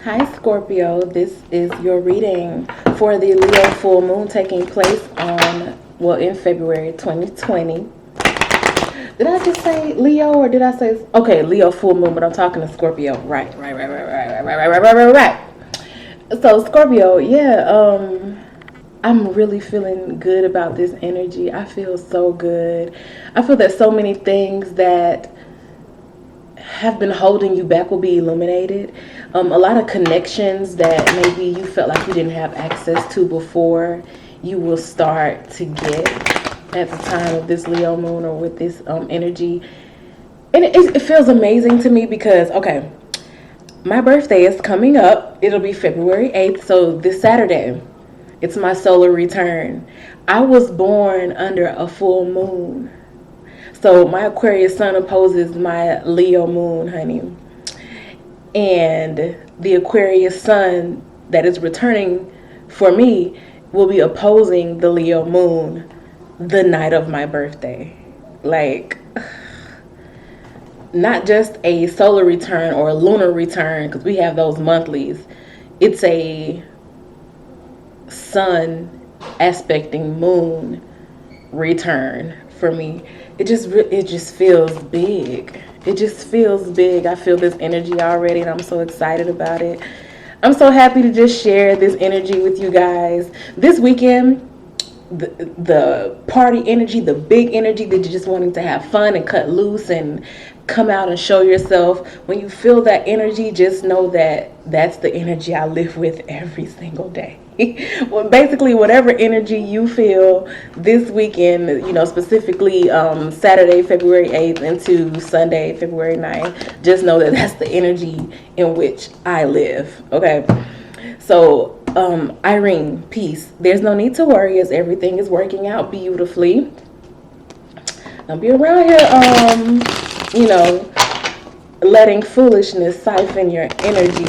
Hi Scorpio, this is your reading for the Leo full moon taking place in February 2020. Did I just say Leo or did I say, okay, Leo full moon, but I'm talking to Scorpio. Right. So Scorpio, I'm really feeling good about this energy. I feel so good. I feel that so many things that have been holding you back will be illuminated. A lot of connections that maybe you felt like you didn't have access to before, you will start to get at the time of this Leo moon or with this energy. And it feels amazing to me because, okay, my birthday is coming up. It'll be February 8th, so this Saturday, it's my solar return. I was born under a full moon. So my Aquarius sun opposes my Leo moon, honey. And the Aquarius sun that is returning for me will be opposing the Leo moon the night of my birthday. Like, not just a solar return or a lunar return, because we have those monthlies. It's a sun aspecting moon return for me. It just feels big. It just feels big. I feel this energy already and I'm so excited about it. I'm so happy to just share this energy with you guys. This weekend, the party energy, the big energy that you're just wanting to have fun and cut loose and come out and show yourself. When you feel that energy, just know that that's the energy I live with every single day. Well, basically, whatever energy you feel this weekend, specifically Saturday, February 8th into Sunday, February 9th, just know that that's the energy in which I live, okay? So, Irene, peace. There's no need to worry as everything is working out beautifully. Don't be around here, letting foolishness siphon your energy,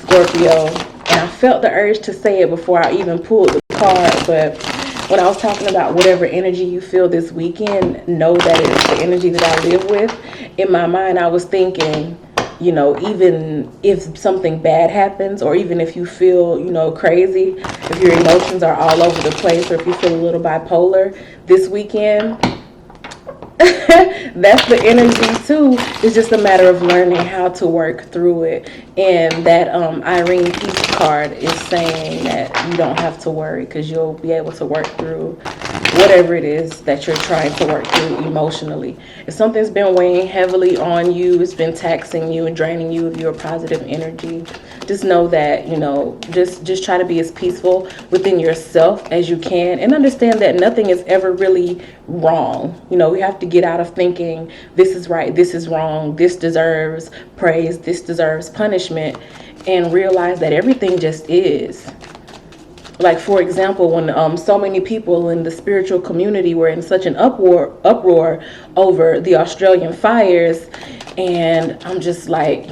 Scorpio. And I felt the urge to say it before I even pulled the card, but when I was talking about whatever energy you feel this weekend, know that it's the energy that I live with. In my mind, I was thinking, even if something bad happens, or even if you feel, crazy, if your emotions are all over the place, or if you feel a little bipolar this weekend, that's the energy too. It's just a matter of learning how to work through it. And that Irene Peace card is saying that you don't have to worry because you'll be able to work through whatever it is that you're trying to work through emotionally. If something's been weighing heavily on you, it's been taxing you and draining you of your positive energy, just know that, just try to be as peaceful within yourself as you can and understand that nothing is ever really wrong. We have to get out of thinking this is right, this is wrong, this deserves praise, this deserves punishment, and realize that everything just is. Like, for example, when so many people in the spiritual community were in such an uproar over the Australian fires, and I'm just like,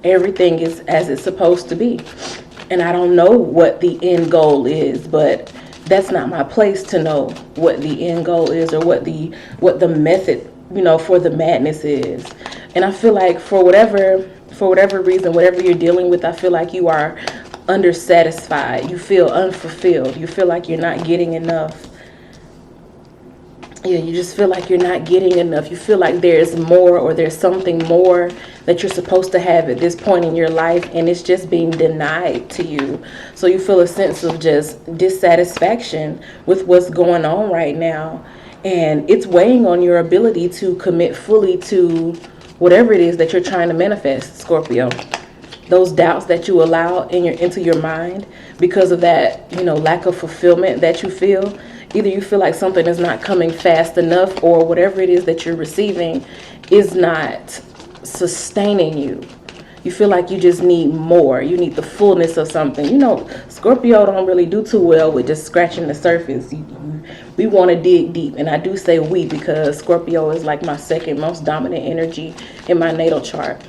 everything is as it's supposed to be. And I don't know what the end goal is, but that's not my place to know what the end goal is or what the method, for the madness is. And I feel like for whatever reason, whatever you're dealing with, I feel like you are undersatisfied. You feel unfulfilled. You feel like you're not getting enough. Yeah, you just feel like you're not getting enough. You feel like there's more, or there's something more that you're supposed to have at this point in your life, and it's just being denied to you. So you feel a sense of just dissatisfaction with what's going on right now, and it's weighing on your ability to commit fully to whatever it is that you're trying to manifest, Scorpio. Those doubts that you allow into your mind because of that, lack of fulfillment that you feel. Either you feel like something is not coming fast enough, or whatever it is that you're receiving is not sustaining you. You feel like you just need more. You need the fullness of something. Scorpio don't really do too well with just scratching the surface. We want to dig deep. And I do say we because Scorpio is like my second most dominant energy in my natal chart.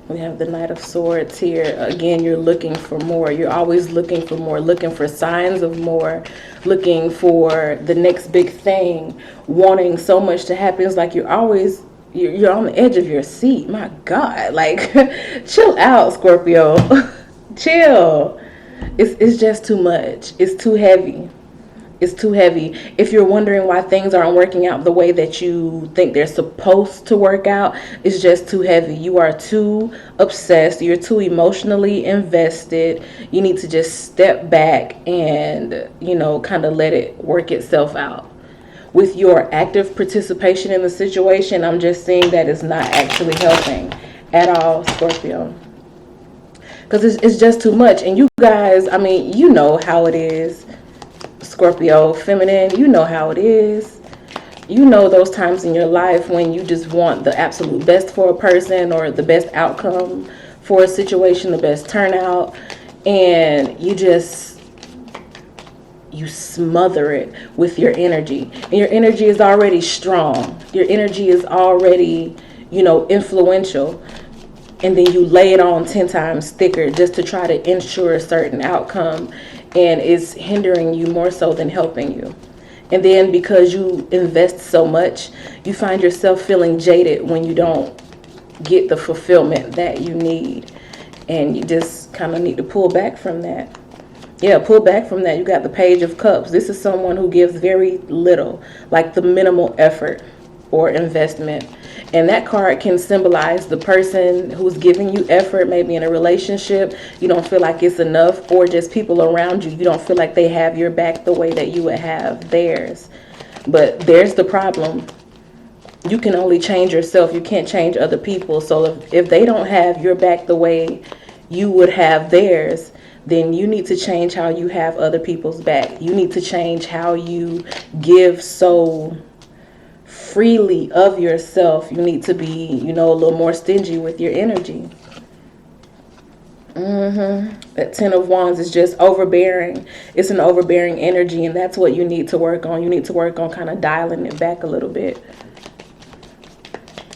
We have the Knight of Swords here. Again, you're looking for more. You're always looking for more, looking for signs of more, looking for the next big thing, wanting so much to happen. It's like you're always You're on the edge of your seat. My God, like, chill out, Scorpio. Chill. It's just too much. It's too heavy. It's too heavy. If you're wondering why things aren't working out the way that you think they're supposed to work out, it's just too heavy. You are too obsessed. You're too emotionally invested. You need to just step back and, kind of let it work itself out. With your active participation in the situation, I'm just seeing that it's not actually helping at all, Scorpio. Because it's just too much. And you guys, you know how it is. Scorpio feminine, you know how it is. You know those times in your life when you just want the absolute best for a person or the best outcome for a situation, the best turnout, and you smother it with your energy. And your energy is already strong. Your energy is already, influential. And then you lay it on 10 times thicker just to try to ensure a certain outcome, and it's hindering you more so than helping you. And then because you invest so much, you find yourself feeling jaded when you don't get the fulfillment that you need, and you just kind of need to pull back from that. Yeah, pull back from that. You got the Page of Cups. This is someone who gives very little, like the minimal effort or investment. And that card can symbolize the person who's giving you effort, maybe in a relationship. You don't feel like it's enough, or just people around you. You don't feel like they have your back the way that you would have theirs. But there's the problem. You can only change yourself. You can't change other people. So if they don't have your back the way you would have theirs, then you need to change how you have other people's back. You need to change how you give so freely of yourself. You need to be, a little more stingy with your energy. That 10 of Wands is just overbearing. It's an overbearing energy, and that's what you need to work on. You need to work on kind of dialing it back a little bit.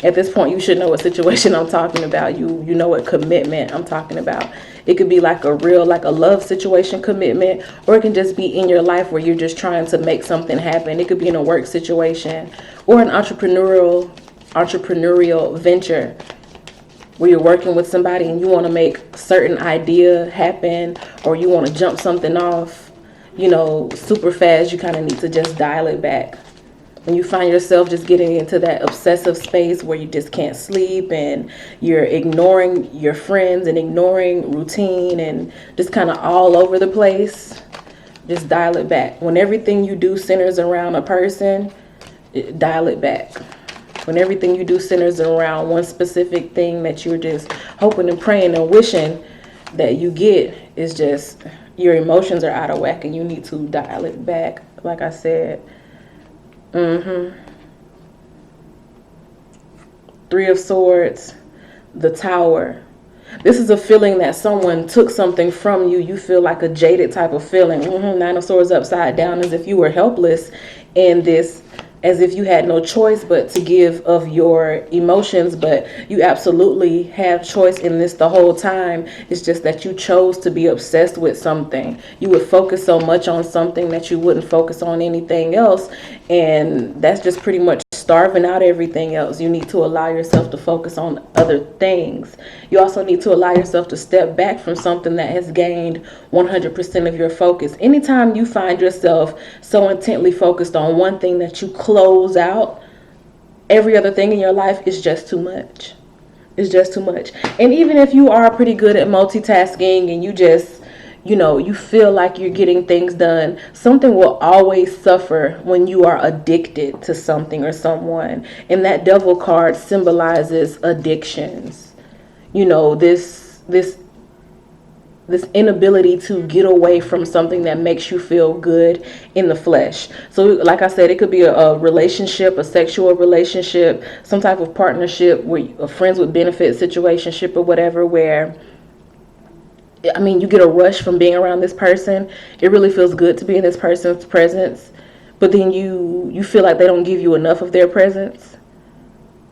At this point, you should know what situation I'm talking about. You know what commitment I'm talking about. It could be like a love situation commitment, or it can just be in your life where you're just trying to make something happen. It could be in a work situation or an entrepreneurial venture where you're working with somebody and you want to make a certain idea happen, or you want to jump something off, super fast. You kind of need to just dial it back. When you find yourself just getting into that obsessive space where you just can't sleep and you're ignoring your friends and ignoring routine and just kind of all over the place, just dial it back. When everything you do centers around a person, dial it back. When everything you do centers around one specific thing that you're just hoping and praying and wishing that you get, is just your emotions are out of whack and you need to dial it back, like I said. Three of Swords, the Tower. This is a feeling that someone took something from you. You feel like a jaded type of feeling. Nine of Swords upside down, as if you were helpless in this, as if you had no choice but to give of your emotions, but you absolutely have choice in this the whole time. It's just that you chose to be obsessed with something. You would focus so much on something that you wouldn't focus on anything else, and that's just pretty much starving out everything else. You need to allow yourself to focus on other things. You also need to allow yourself to step back from something that has gained 100% of your focus. Anytime you find yourself so intently focused on one thing that you close out, every other thing in your life is just too much. It's just too much. And even if you are pretty good at multitasking and you just, you feel like you're getting things done, something will always suffer when you are addicted to something or someone. And that Devil card symbolizes addictions. This inability to get away from something that makes you feel good in the flesh. So like I said, it could be a relationship, a sexual relationship, some type of partnership, where a friends with benefit situationship or whatever, where you get a rush from being around this person. It really feels good to be in this person's presence, but then you feel like they don't give you enough of their presence.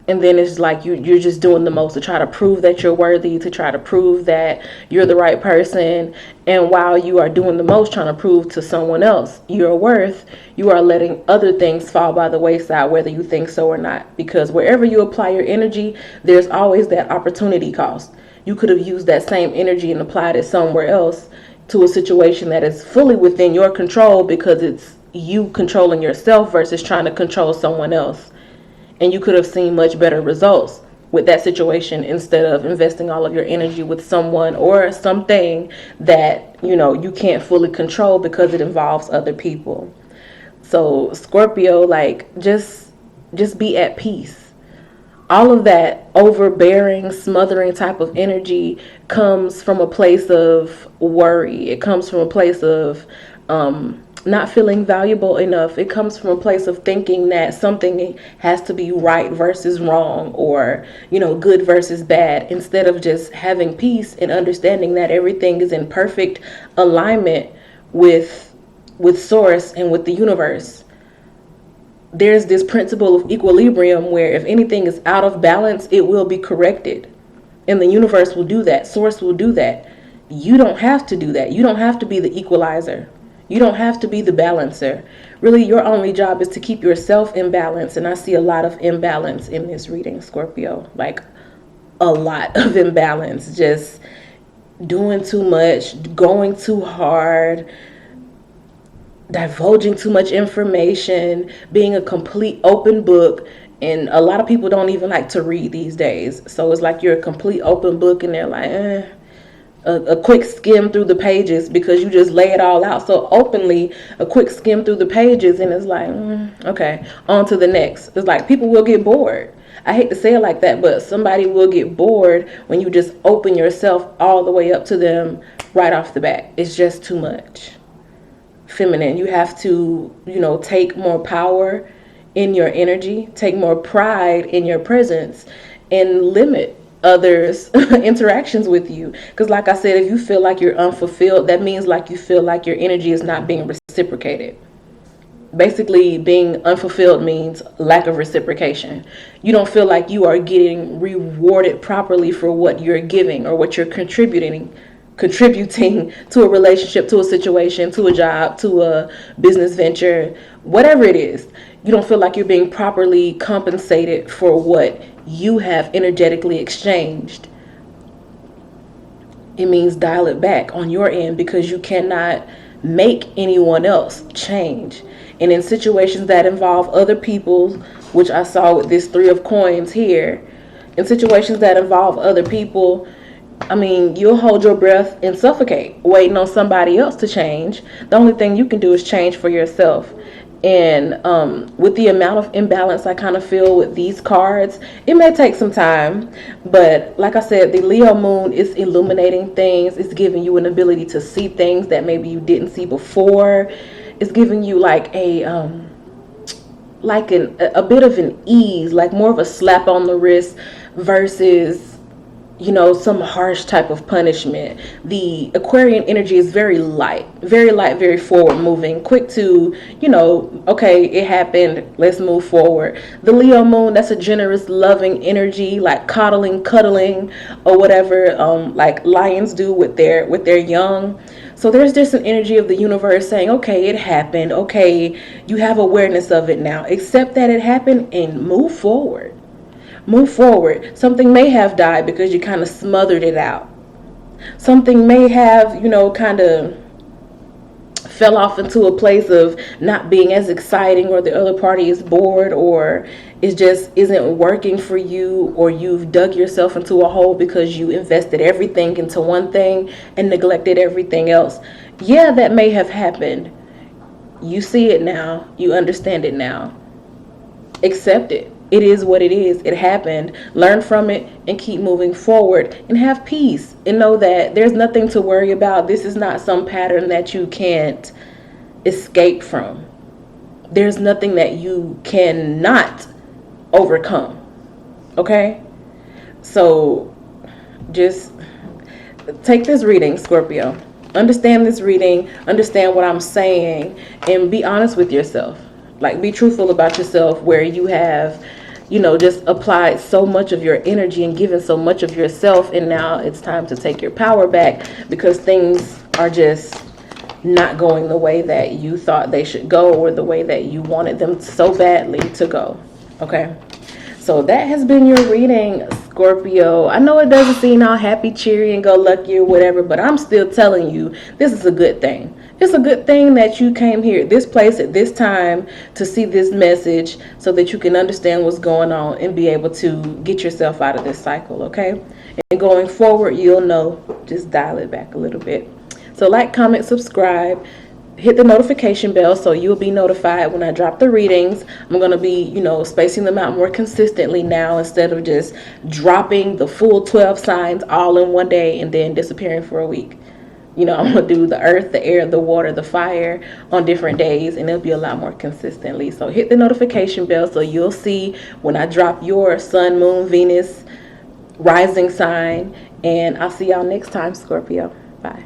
And then it's like you're just doing the most to try to prove that you're worthy, to try to prove that you're the right person. And while you are doing the most trying to prove to someone else your worth, you are letting other things fall by the wayside, whether you think so or not. Because wherever you apply your energy, there's always that opportunity cost. You could have used that same energy and applied it somewhere else to a situation that is fully within your control, because it's you controlling yourself versus trying to control someone else. And you could have seen much better results with that situation instead of investing all of your energy with someone or something that you can't fully control because it involves other people. So Scorpio, like, just be at peace. All of that overbearing, smothering type of energy comes from a place of worry. It comes from a place of not feeling valuable enough. It comes from a place of thinking that something has to be right versus wrong, or good versus bad, instead of just having peace and understanding that everything is in perfect alignment with source and with the universe. There's this principle of equilibrium where if anything is out of balance, it will be corrected. And the universe will do that. Source will do that. You don't have to do that. You don't have to be the equalizer. You don't have to be the balancer. Really, your only job is to keep yourself in balance. And I see a lot of imbalance in this reading, Scorpio. Like, a lot of imbalance. Just doing too much, going too hard, divulging too much information, being a complete open book. And a lot of people don't even like to read these days. So it's like you're a complete open book and they're like, a quick skim through the pages because you just lay it all out so openly. A quick skim through the pages and it's like, okay, on to the next. It's like people will get bored. I hate to say it like that, but somebody will get bored when you just open yourself all the way up to them right off the bat. It's just too much. Feminine, you have to, take more power in your energy, take more pride in your presence, and limit others' interactions with you. Because like I said, if you feel like you're unfulfilled, that means like you feel like your energy is not being reciprocated. Basically, being unfulfilled means lack of reciprocation. You don't feel like you are getting rewarded properly for what you're giving or what you're contributing to a relationship, to a situation, to a job, to a business venture, whatever it is. You don't feel like you're being properly compensated for what you have energetically exchanged. It means dial it back on your end, because you cannot make anyone else change. And in situations that involve other people, which I saw with this 3 of coins here, in situations that involve other people, I mean, you'll hold your breath and suffocate, waiting on somebody else to change. The only thing you can do is change for yourself. And with the amount of imbalance I kind of feel with these cards, it may take some time. But like I said, the Leo moon is illuminating things. It's giving you an ability to see things that maybe you didn't see before. It's giving you like a bit of an ease, like more of a slap on the wrist versus some harsh type of punishment. The Aquarian energy is very light, very forward moving, quick to, okay, it happened, let's move forward. The Leo moon, that's a generous, loving energy, like coddling, cuddling, or whatever, like lions do with their young. So there's just an energy of the universe saying, okay, it happened. Okay, you have awareness of it now. Accept that it happened and move forward. Move forward. Something may have died because you kind of smothered it out. Something may have, kind of fell off into a place of not being as exciting, or the other party is bored, or it just isn't working for you, or you've dug yourself into a hole because you invested everything into one thing and neglected everything else. Yeah, that may have happened. You see it now. You understand it now. Accept it. It is what it is. It happened. Learn from it and keep moving forward and have peace and know that there's nothing to worry about. This is not some pattern that you can't escape from. There's nothing that you cannot overcome. Okay? So just take this reading, Scorpio. Understand this reading. Understand what I'm saying and be honest with yourself. Like, be truthful about yourself, where you have just applied so much of your energy and given so much of yourself, and now it's time to take your power back because things are just not going the way that you thought they should go or the way that you wanted them so badly to go. Okay, so that has been your reading, Scorpio. I know it doesn't seem all happy, cheery, and go lucky or whatever, but I'm still telling you this is a good thing. It's a good thing that you came here at this place at this time to see this message so that you can understand what's going on and be able to get yourself out of this cycle, okay? And going forward, you'll know, just dial it back a little bit. So like, comment, subscribe, hit the notification bell so you'll be notified when I drop the readings. I'm going to be, spacing them out more consistently now instead of just dropping the full 12 signs all in one day and then disappearing for a week. I'm going to do the earth, the air, the water, the fire on different days, and it'll be a lot more consistently. So hit the notification bell so you'll see when I drop your sun, moon, Venus, rising sign. And I'll see y'all next time, Scorpio. Bye.